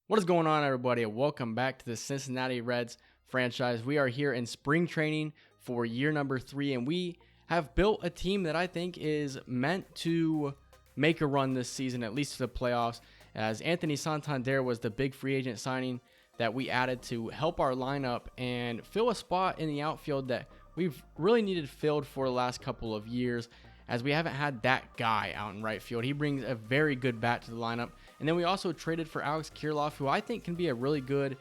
What is going on, everybody? Welcome back to the Cincinnati Reds franchise. We are here in spring training for year number 3, and we have built a team that I think is meant to make a run this season, at least to the playoffs, as Anthony Santander was the big free agent signing that we added to help our lineup and fill a spot in the outfield that we've really needed filled for the last couple of years, as we haven't had that guy out in right field. He brings a very good bat to the lineup. And then we also traded for Alex Kirilloff, who I think can be a really good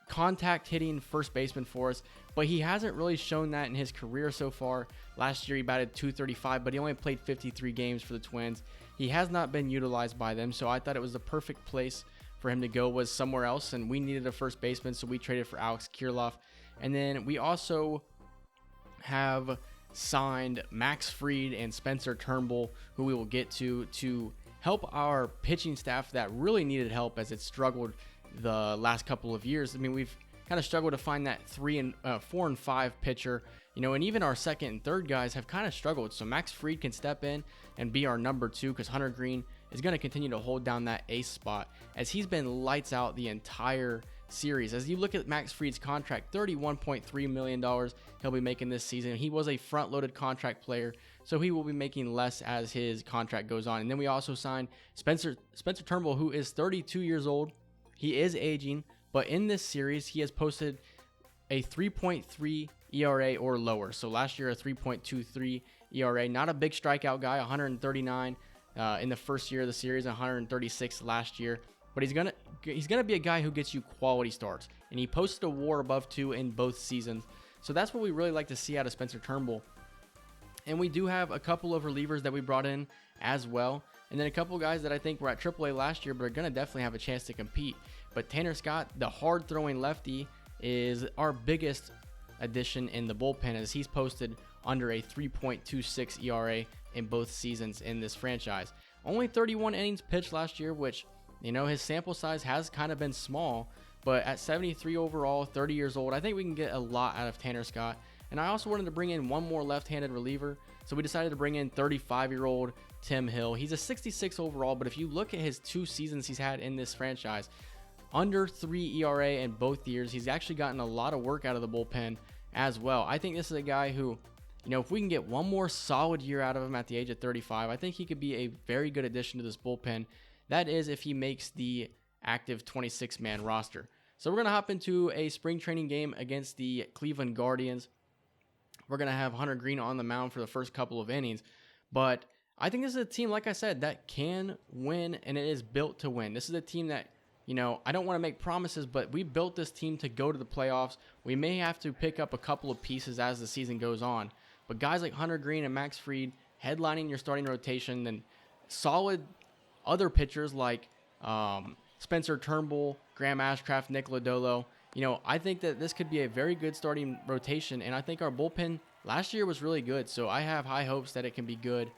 contact hitting first baseman for us, but he hasn't really shown that in his career so far. Last year he batted .235, but he only played 53 games for the Twins. He has not been utilized by them, so I thought it was the perfect place for him to go was somewhere else, and we needed a first baseman, so we traded for Alex Kirilloff. And then we also have signed Max Fried and Spencer Turnbull, who we will get to help our pitching staff that really needed help as it struggled the last couple of years. I mean, we've kind of struggled to find that 4 and 5 pitcher, and even our second and third guys have kind of struggled. So Max Fried can step in and be our number 2 because Hunter Green is going to continue to hold down that ace spot as he's been lights out the entire series. As you look at Max Fried's contract, $31.3 million he'll be making this season. He was a front-loaded contract player, so he will be making less as his contract goes on. And then we also signed Spencer Turnbull, who is 32 years old. He is aging, but in this series, he has posted a 3.3 ERA or lower. So last year, a 3.23 ERA. Not a big strikeout guy, 139 in the first year of the series, 136 last year. But he's gonna be a guy who gets you quality starts, and he posted a WAR above 2 in both seasons. So that's what we really like to see out of Spencer Turnbull. And we do have a couple of relievers that we brought in as well, and then a couple guys that I think were at AAA last year, but are gonna definitely have a chance to compete. But Tanner Scott, the hard-throwing lefty, is our biggest addition in the bullpen, as he's posted under a 3.26 ERA in both seasons in this franchise. Only 31 innings pitched last year, which his sample size has kind of been small, but at 73 overall, 30 years old, I think we can get a lot out of Tanner Scott. And I also wanted to bring in one more left-handed reliever, so we decided to bring in 35-year-old Tim Hill. He's a 66 overall, but if you look at his 2 seasons he's had in this franchise, under 3 ERA in both years, he's actually gotten a lot of work out of the bullpen as well. I think this is a guy who, if we can get one more solid year out of him at the age of 35, I think he could be a very good addition to this bullpen. That is if he makes the active 26-man roster. So we're going to hop into a spring training game against the Cleveland Guardians. We're going to have Hunter Green on the mound for the first couple of innings. But I think this is a team, like I said, that can win, and it is built to win. This is a team that, I don't want to make promises, but we built this team to go to the playoffs. We may have to pick up a couple of pieces as the season goes on. But guys like Hunter Green and Max Fried headlining your starting rotation, then solid other pitchers like Spencer Turnbull, Graham Ashcraft, Nick Lodolo. I think that this could be a very good starting rotation, and I think our bullpen last year was really good, so I have high hopes that it can be good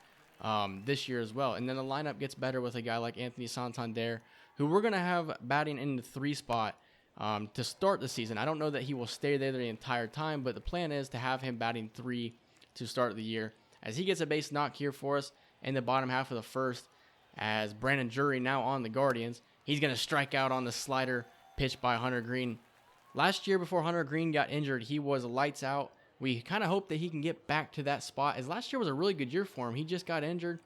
this year as well. And then the lineup gets better with a guy like Anthony Santander, who we're going to have batting in the 3 spot to start the season. I don't know that he will stay there the entire time, but the plan is to have him batting 3 to start the year, as he gets a base knock here for us in the bottom half of the first. As Brandon Drury, now on the Guardians, he's going to strike out on the slider pitched by Hunter Green. Last year, before Hunter Green got injured, he was lights out. We kind of hope that he can get back to that spot, as last year was a really good year for him. He just got injured,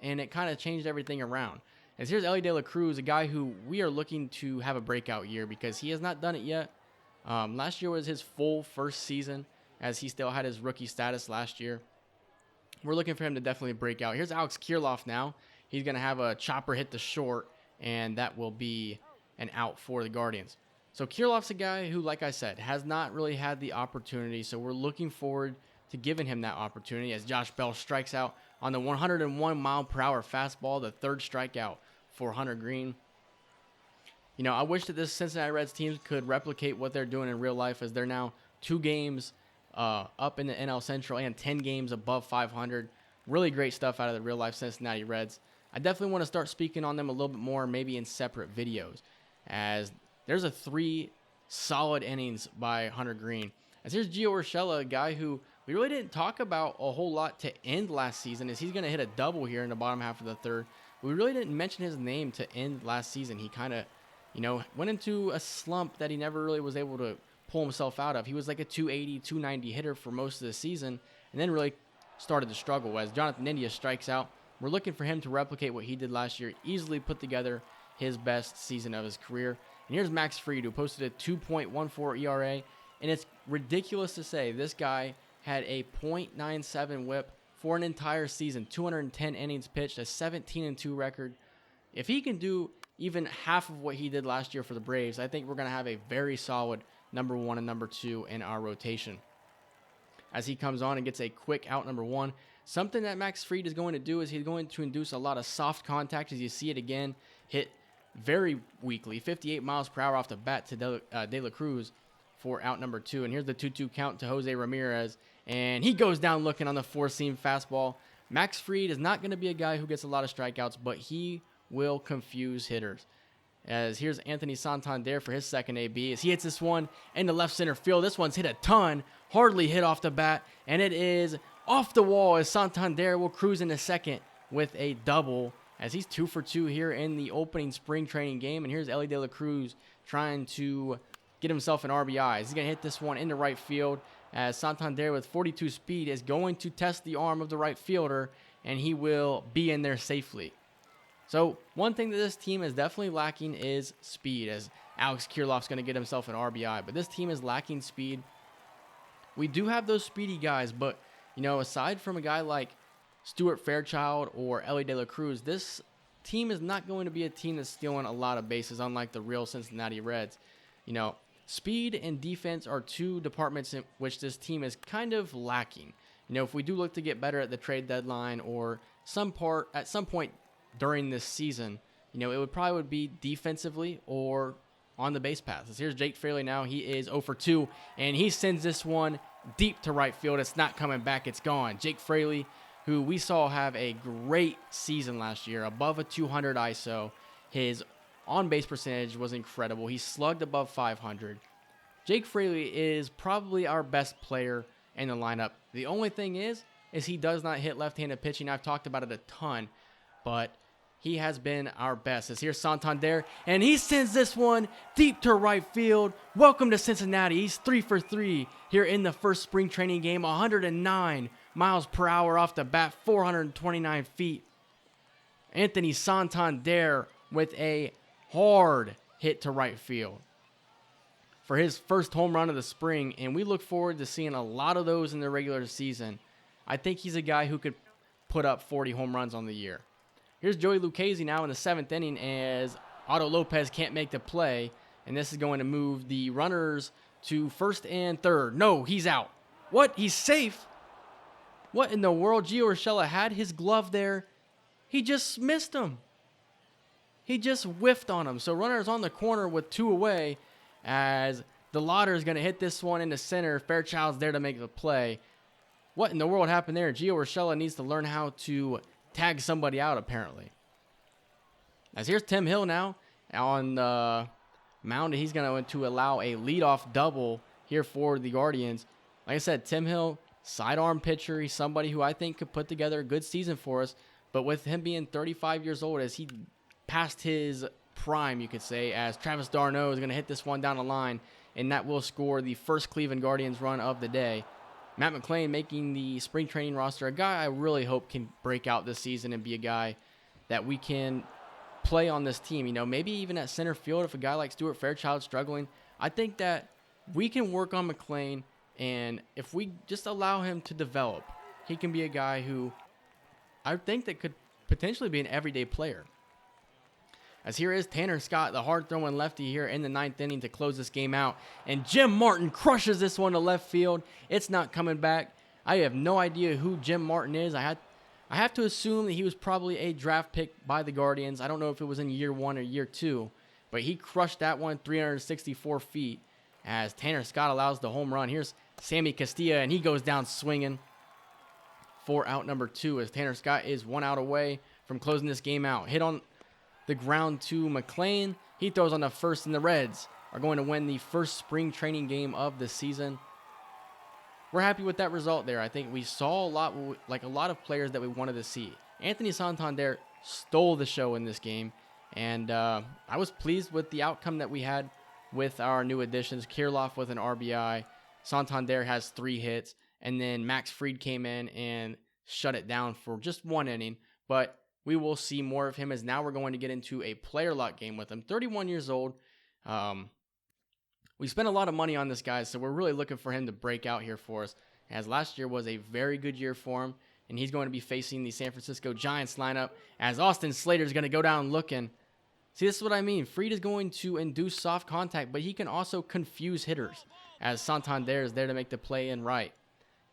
and it kind of changed everything around. As here's Elly De La Cruz, a guy who we are looking to have a breakout year because he has not done it yet. Last year was his full first season, as he still had his rookie status last year. We're looking for him to definitely break out. Here's Alex Kirilloff now. He's going to have a chopper hit the short, and that will be an out for the Guardians. So Kirilloff's a guy who, like I said, has not really had the opportunity, so we're looking forward to giving him that opportunity as Josh Bell strikes out on the 101-mile-per-hour fastball, the 3rd strikeout for Hunter Green. I wish that this Cincinnati Reds team could replicate what they're doing in real life, as they're now 2 games up in the NL Central and 10 games above 500. Really great stuff out of the real-life Cincinnati Reds. I definitely want to start speaking on them a little bit more, maybe in separate videos, as there's a 3 solid innings by Hunter Green. As here's Gio Urshela, a guy who we really didn't talk about a whole lot to end last season, as he's going to hit a double here in the bottom half of the 3rd. We really didn't mention his name to end last season. He kind of, Went into a slump that he never really was able to pull himself out of. He was like a 280, 290 hitter for most of the season, and then really started to struggle. As Jonathan India strikes out, we're looking for him to replicate what he did last year, easily put together his best season of his career. And here's Max Fried, who posted a 2.14 ERA, and it's ridiculous to say this guy had a .97 whip for an entire season, 210 innings pitched, a 17-2 record. If he can do even half of what he did last year for the Braves, I think we're going to have a very solid number 1 and number 2 in our rotation. As he comes on and gets a quick out number 1, something that Max Fried is going to do is he's going to induce a lot of soft contact, as you see it again, hit very weakly, 58 miles per hour off the bat to De La Cruz for out number 2. And here's the 2-2 count to Jose Ramirez, and he goes down looking on the four-seam fastball. Max Fried is not going to be a guy who gets a lot of strikeouts, but he will confuse hitters. As here's Anthony Santander for his second AB, as he hits this one in the left center field. This one's hit a ton, hardly hit off the bat, and it is off the wall as Santander will cruise into second with a double, as he's 2 for 2 here in the opening spring training game. And here's Elly De La Cruz trying to get himself an RBI. He's going to hit this one into right field, as Santander with 42 speed is going to test the arm of the right fielder, and he will be in there safely. So one thing that this team is definitely lacking is speed, as Alex Kirilloff's going to get himself an RBI. But this team is lacking speed. We do have those speedy guys, but, aside from a guy like Stuart Fairchild or Elly De La Cruz, this team is not going to be a team that's stealing a lot of bases, unlike the real Cincinnati Reds. Speed and defense are two departments in which this team is kind of lacking. If we do look to get better at the trade deadline or at some point during this season, it would probably be defensively or on the base paths. Here's Jake Fraley now. He is 0 for 2, and he sends this one deep to right field. It's not coming back. It's gone. Jake Fraley, who we saw have a great season last year, above a 200 ISO. His on-base percentage was incredible. He slugged above 500. Jake Fraley is probably our best player in the lineup. The only thing is he does not hit left-handed pitching. I've talked about it a ton, but he has been our best. As here's Santander, and he sends this one deep to right field. Welcome to Cincinnati. He's 3 for 3 here in the first spring training game. 109 miles per hour off the bat, 429 feet. Anthony Santander with a hard hit to right field for his first home run of the spring, and we look forward to seeing a lot of those in the regular season. I think he's a guy who could put up 40 home runs on the year. Here's Joey Lucchesi now in the 7th inning, as Otto Lopez can't make the play, and this is going to move the runners to first and third. No, he's out. What? He's safe? What in the world? Gio Urshela had his glove there. He just missed him. He just whiffed on him. So runners on the corner with 2 away, as the Lauder is going to hit this one into center. Fairchild's there to make the play. What in the world happened there? Gio Urshela needs to learn how to tag somebody out, apparently. As here's Tim Hill now on the mound. He's going to allow a leadoff double here for the Guardians. Like I said, Tim Hill, sidearm pitcher. He's somebody who I think could put together a good season for us. But with him being 35 years old, as he passed his prime, you could say, as Travis d'Arnaud is going to hit this one down the line, and that will score the first Cleveland Guardians run of the day. Matt McClain making the spring training roster, a guy I really hope can break out this season and be a guy that we can play on this team. Maybe even at center field if a guy like Stuart Fairchild's struggling. I think that we can work on McClain, and if we just allow him to develop, he can be a guy who I think that could potentially be an everyday player. As here is Tanner Scott, the hard-throwing lefty here in the 9th inning to close this game out. And Jim Martin crushes this one to left field. It's not coming back. I have no idea who Jim Martin is. I have to assume that he was probably a draft pick by the Guardians. I don't know if it was in year 1 or year 2. But he crushed that one 364 feet as Tanner Scott allows the home run. Here's Sammy Castilla, and he goes down swinging for out number 2 as Tanner Scott is 1 out away from closing this game out. Hit on the ground to McClain. He throws on the first, and the Reds are going to win the first spring training game of the season. We're happy with that result there. I think we saw a lot of players that we wanted to see. Anthony Santander stole the show in this game, And I was pleased with the outcome that we had with our new additions. Kirilloff with an RBI. Santander has 3 hits. And then Max Fried came in and shut it down for just 1 inning. But we will see more of him, as now we're going to get into a player lock game with him. 31 years old. We spent a lot of money on this guy, so we're really looking for him to break out here for us, as last year was a very good year for him. And he's going to be facing the San Francisco Giants lineup, as Austin Slater is going to go down looking. See, this is what I mean. Fried is going to induce soft contact, but he can also confuse hitters, as Santander is there to make the play in right.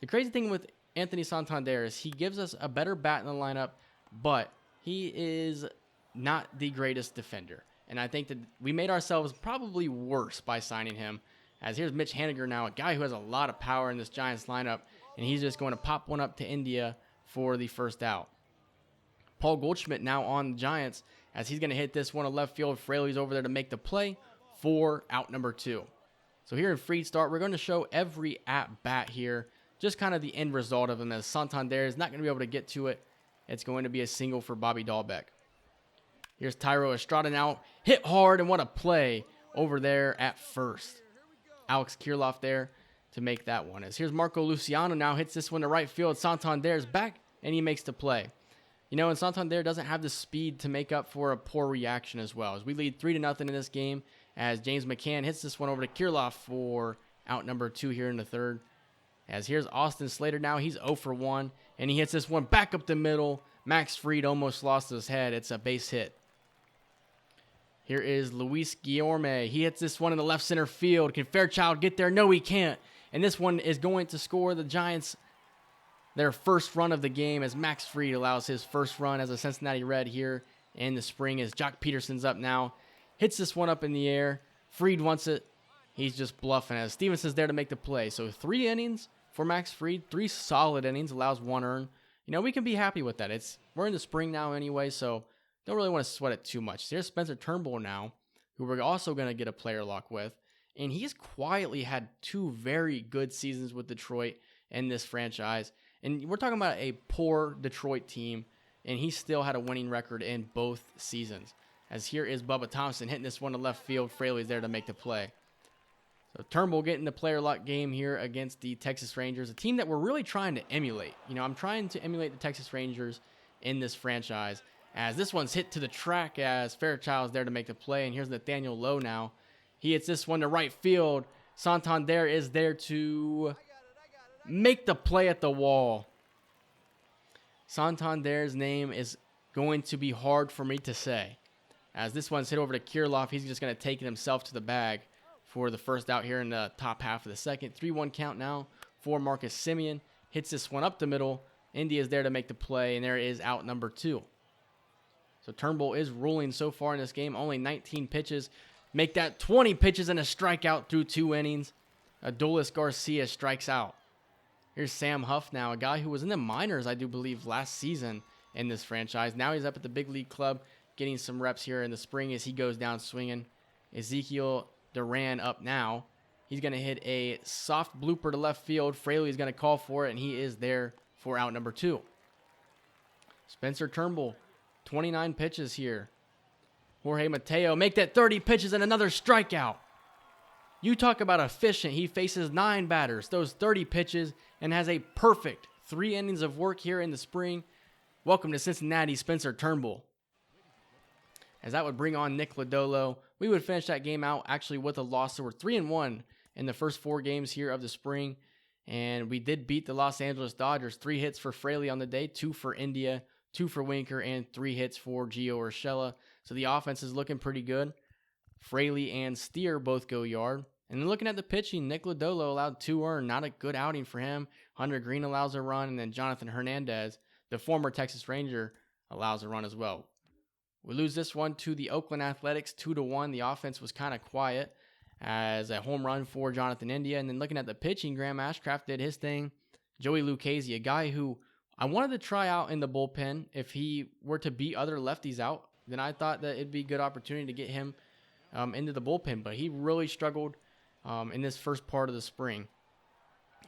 The crazy thing with Anthony Santander is he gives us a better bat in the lineup, but he is not the greatest defender. And I think that we made ourselves probably worse by signing him, as here's Mitch Haniger now, a guy who has a lot of power in this Giants lineup, and he's just going to pop one up to India for the first out. Paul Goldschmidt now on the Giants, as he's going to hit this one to left field. Fraley's over there to make the play for out number 2. So here in Fried start, we're going to show every at-bat here, just kind of the end result of him, as Santander is not going to be able to get to it. It's going to be a single for Bobby Dahlbeck. Here's Thairo Estrada now, hit hard, and what a play over there at first. Alex Kirilloff there to make that one. As here's Marco Luciano now hits this one to right field. Santander's back, and he makes the play. You know, and Santander doesn't have the speed to make up for a poor reaction as well, as we lead 3-0 in this game, as James McCann hits this one over to Kirilloff for out number 2 here in the third. As here's Austin Slater now, he's 0 for 1, and he hits this one back up the middle. Max Fried almost lost his head. It's a base hit. Here is Luis Guillorme. He hits this one in the left center field. Can Fairchild get there? No, he can't. And this one is going to score the Giants their first run of the game, as Max Fried allows his first run as a Cincinnati Red here in the spring, as Jock Peterson's up now. Hits this one up in the air. Fried wants it. He's just bluffing, as Stevenson's there to make the play. So 3 innings for Max Fried. 3 solid innings, allows 1 earn. You know, we can be happy with that. We're in the spring now anyway, so don't really want to sweat it too much. Here's Spencer Turnbull now, who we're also going to get a player lock with. And he's quietly had 2 very good seasons with Detroit in this franchise. And we're talking about a poor Detroit team, and he still had a winning record in both seasons. As here is Bubba Thompson hitting this one to left field. Fraley's there to make the play. So Turnbull getting the player lock game here against the Texas Rangers, a team that we're really trying to emulate. You know, I'm trying to emulate the Texas Rangers in this franchise, as this one's hit to the track, as Fairchild's there to make the play. And here's Nathaniel Lowe now. He hits this one to right field. Santander is there to make the play at the wall. Santander's name is going to be hard for me to say, as this one's hit over to Kirilloff. He's just going to take it himself to the bag for the first out here in the top half of the second. 3-1 count now for Marcus Semien. Hits this one up the middle. India's there to make the play, and there is out number 2. So Turnbull is ruling so far in this game. Only 19 pitches. Make that 20 pitches and a strikeout through 2 innings. Adolis Garcia strikes out. Here's Sam Huff now, a guy who was in the minors, I do believe, last season in this franchise. Now he's up at the big league club getting some reps here in the spring as he goes down swinging. Ezekiel Duran up now. He's going to hit a soft blooper to left field. Fraley's going to call for it, and he is there for out number 2. Spencer Turnbull, 29 pitches here. Jorge Mateo, make that 30 pitches and another strikeout. You talk about efficient. He faces 9 batters, those 30 pitches, and has a perfect 3 innings of work here in the spring. Welcome to Cincinnati, Spencer Turnbull. As that would bring on Nick Lodolo. We would finish that game out actually with a loss. So we're 3-1 in the first 4 games here of the spring. And we did beat the Los Angeles Dodgers. 3 hits for Fraley on the day, 2 for India, 2 for Winker, and 3 hits for Gio Urshela. So the offense is looking pretty good. Fraley and Steer both go yard. And then looking at the pitching, Nick Lodolo allowed 2 earned. Not a good outing for him. Hunter Green allows a run, and then Jonathan Hernandez, the former Texas Ranger, allows a run as well. We lose this one to the Oakland Athletics 2-1. The offense was kind of quiet, as a home run for Jonathan India. And then looking at the pitching, Graham Ashcraft did his thing. Joey Lucchesi, a guy who I wanted to try out in the bullpen. If he were to beat other lefties out, then I thought that it'd be a good opportunity to get him into the bullpen. But he really struggled in this first part of the spring.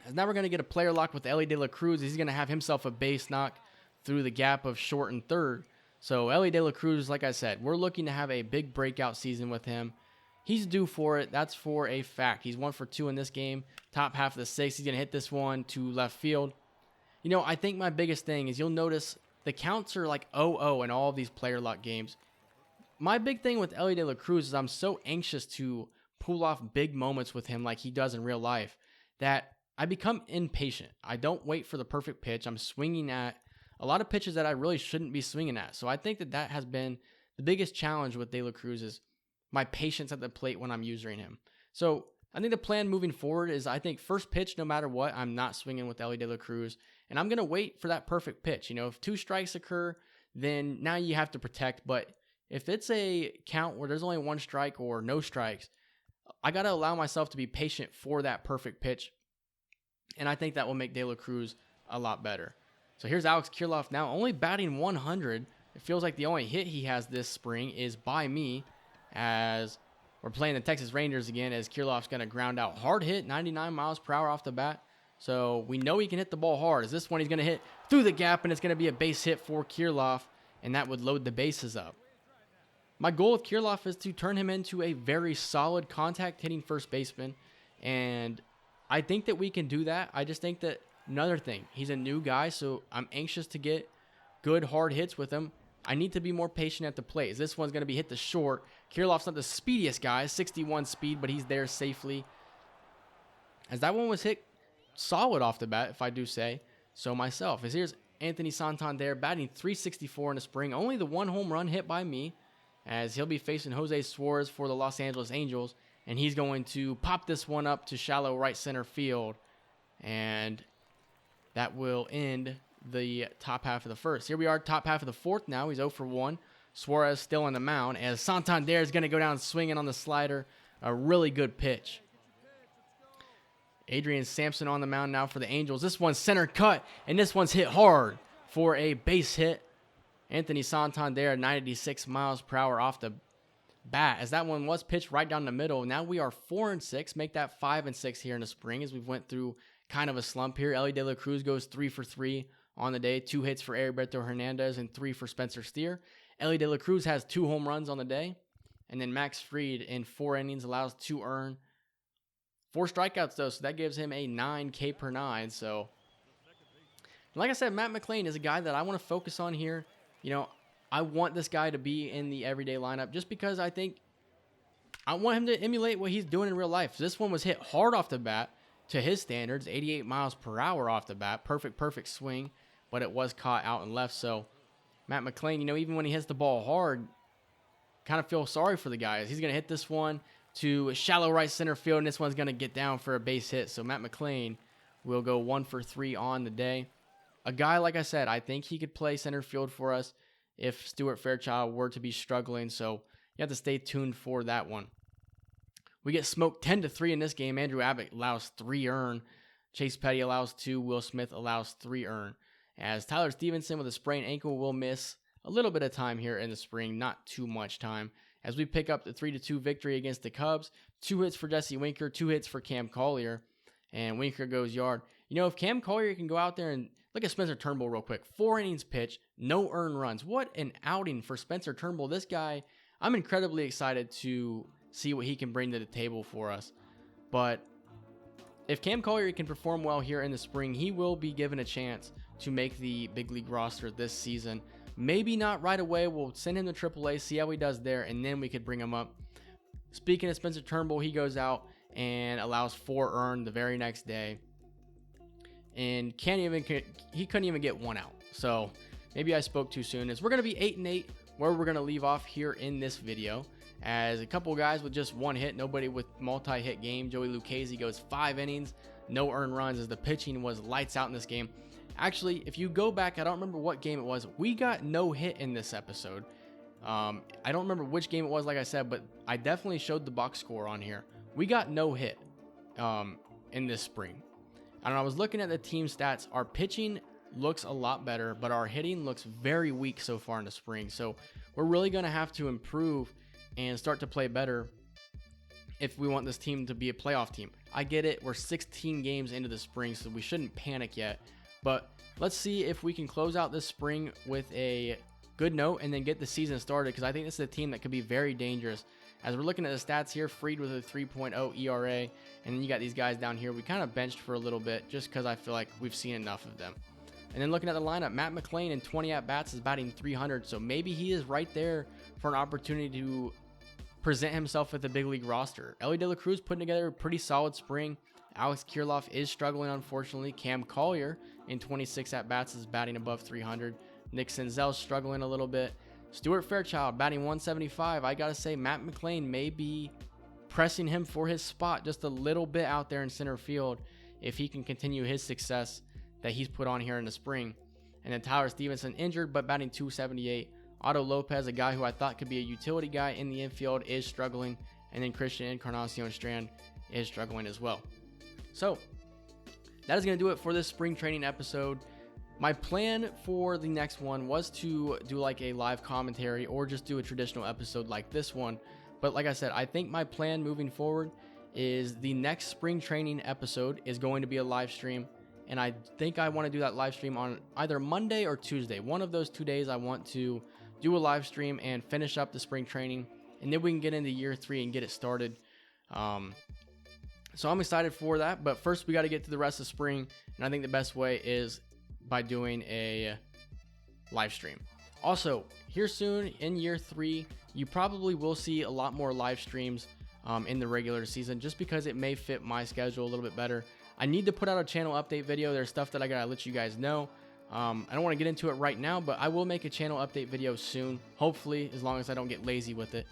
As now we're going to get a player lock with Ellie De La Cruz. He's going to have himself a base knock through the gap of short and third. So Ellie De La Cruz, like I said, we're looking to have a big breakout season with him. He's due for it. That's for a fact. He's 1 for 2 in this game. Top half of the 6th. He's going to hit this one to left field. You know, I think my biggest thing is you'll notice the counts are like 0-0 in all of these player luck games. My big thing with Ellie De La Cruz is I'm so anxious to pull off big moments with him like he does in real life that I become impatient. I don't wait for the perfect pitch. I'm swinging at a lot of pitches that I really shouldn't be swinging at. So I think that has been the biggest challenge with De La Cruz is my patience at the plate when I'm using him. So I think the plan moving forward is I think first pitch, no matter what, I'm not swinging with Ellie De La Cruz. And I'm going to wait for that perfect pitch. You know, if 2 strikes occur, then now you have to protect. But if it's a count where there's only 1 strike or no strikes, I got to allow myself to be patient for that perfect pitch. And I think that will make De La Cruz a lot better. So here's Alex Kirilloff now only batting 100. It feels like the only hit he has this spring is by me, as we're playing the Texas Rangers again, as Kirilloff's going to ground out. Hard hit, 99 miles per hour off the bat. So we know he can hit the ball hard. As this one he's going to hit through the gap, and it's going to be a base hit for Kirilloff, and that would load the bases up. My goal with Kirilloff is to turn him into a very solid contact hitting first baseman, and I think that we can do that. I just think that another thing, he's a new guy, so I'm anxious to get good hard hits with him. I need to be more patient at the plate. As this one's going to be hit to short. Kirilloff's not the speediest guy, 61 speed, but he's there safely. As that one was hit solid off the bat, if I do say so myself. As here's Anthony Santander batting .364 in the spring. Only the 1 home run hit by me, as he'll be facing Jose Suarez for the Los Angeles Angels. And he's going to pop this one up to shallow right center field. And that will end the top half of the first. Here we are, top half of the fourth now. He's 0 for 1. Suarez still on the mound, as Santander is going to go down swinging on the slider. A really good pitch. Adrian Sampson on the mound now for the Angels. This one's center cut, and this one's hit hard for a base hit. Anthony Santander, 96 miles per hour off the bat, as that one was pitched right down the middle. Now we are 4-6, make that 5-6 here in the spring, as we've went through kind of a slump here. Ellie De La Cruz goes 3 for 3 on the day, 2 hits for Heriberto Hernandez and 3 for Spencer Steer. Ellie De La Cruz has 2 home runs on the day, and then Max Fried in 4 innings allows 2 earned. 4 strikeouts though, so that gives him a 9 K per 9. So, like I said, Matt McLain is a guy that I want to focus on here. You know, I want this guy to be in the everyday lineup just because I think I want him to emulate what he's doing in real life. This one was hit hard off the bat to his standards, 88 miles per hour off the bat. Perfect swing, but it was caught out and left. So, Matt McLain, you know, even when he hits the ball hard, kind of feel sorry for the guy. He's going to hit this one to shallow right center field, and this one's going to get down for a base hit. So Matt McLain will go 1 for 3 on the day. A guy, like I said, I think he could play center field for us if Stuart Fairchild were to be struggling. So you have to stay tuned for that one. We get smoked 10-3 in this game. Andrew Abbott allows 3 earned. Chase Petty allows 2. Will Smith allows 3 earned. As Tyler Stevenson with a sprained ankle will miss a little bit of time here in the spring, not too much time, as we pick up the 3-2 victory against the Cubs. 2 hits for Jesse Winker, 2 hits for Cam Collier, and Winker goes yard. You know, if Cam Collier can go out there and look at Spencer Turnbull real quick. 4 innings pitched, no earned runs. What an outing for Spencer Turnbull. This guy, I'm incredibly excited to see what he can bring to the table for us. But if Cam Collier can perform well here in the spring, he will be given a chance to make the big league roster this season. Maybe not right away. We'll send him to AAA, see how he does there, and then we could bring him up. Speaking of Spencer Turnbull, he goes out and allows 4 earned the very next day. And he couldn't even get 1 out. So maybe I spoke too soon. As we're going to be 8-8, where we're going to leave off here in this video. As a couple guys with just 1 hit, nobody with multi-hit game. Joey Lucchesi goes 5 innings, no earned runs, as the pitching was lights out in this game. Actually, if you go back, I don't remember what game it was. We got no hit in this episode. I don't remember which game it was, like I said, but I definitely showed the box score on here. We got no hit in this spring. And I was looking at the team stats. Our pitching looks a lot better, but our hitting looks very weak so far in the spring. So we're really going to have to improve and start to play better if we want this team to be a playoff team. I get it. We're 16 games into the spring, so we shouldn't panic yet. But let's see if we can close out this spring with a good note and then get the season started, because I think this is a team that could be very dangerous. As we're looking at the stats here, Fried with a 3.0 ERA, and then you got these guys down here we kind of benched for a little bit just because I feel like we've seen enough of them. And then looking at the lineup, Matt McLain in 20 at-bats is batting 300, so maybe he is right there for an opportunity to present himself with the big league roster. Elly De La Cruz putting together a pretty solid spring. Alex Kirilloff is struggling, unfortunately. Cam Collier in 26 at-bats is batting above 300. Nick Senzel's struggling a little bit. Stuart Fairchild batting 175. I gotta say, Matt McLain may be pressing him for his spot just a little bit out there in center field if he can continue his success that he's put on here in the spring. And then Tyler Stevenson injured, but batting 278. Otto Lopez, a guy who I thought could be a utility guy in the infield, is struggling. And then Christian Encarnacion Strand is struggling as well. So that is going to do it for this spring training episode. My plan for the next one was to do like a live commentary or just do a traditional episode like this one. But like I said, I think my plan moving forward is the next spring training episode is going to be a live stream. And I think I want to do that live stream on either Monday or Tuesday. One of those 2 days I want to do a live stream and finish up the spring training. And then we can get into year 3 and get it started. So I'm excited for that. But first we got to get to the rest of spring. And I think the best way is by doing a live stream. Also, here soon in year 3, you probably will see a lot more live streams in the regular season, just because it may fit my schedule a little bit better. I need to put out a channel update video. There's stuff that I gotta let you guys know. I don't want to get into it right now, but I will make a channel update video soon, hopefully, as long as I don't get lazy with it,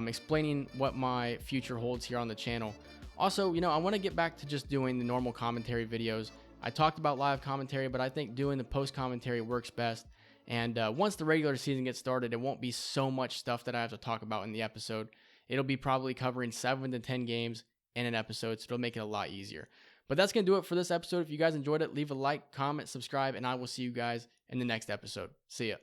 explaining what my future holds here on the channel. Also, I want to get back to just doing the normal commentary videos. I talked about live commentary, but I think doing the post commentary works best. And once the regular season gets started, it won't be so much stuff that I have to talk about in the episode. It'll be probably covering 7 to 10 games in an episode, so it'll make it a lot easier. But that's going to do it for this episode. If you guys enjoyed it, leave a like, comment, subscribe, and I will see you guys in the next episode. See ya.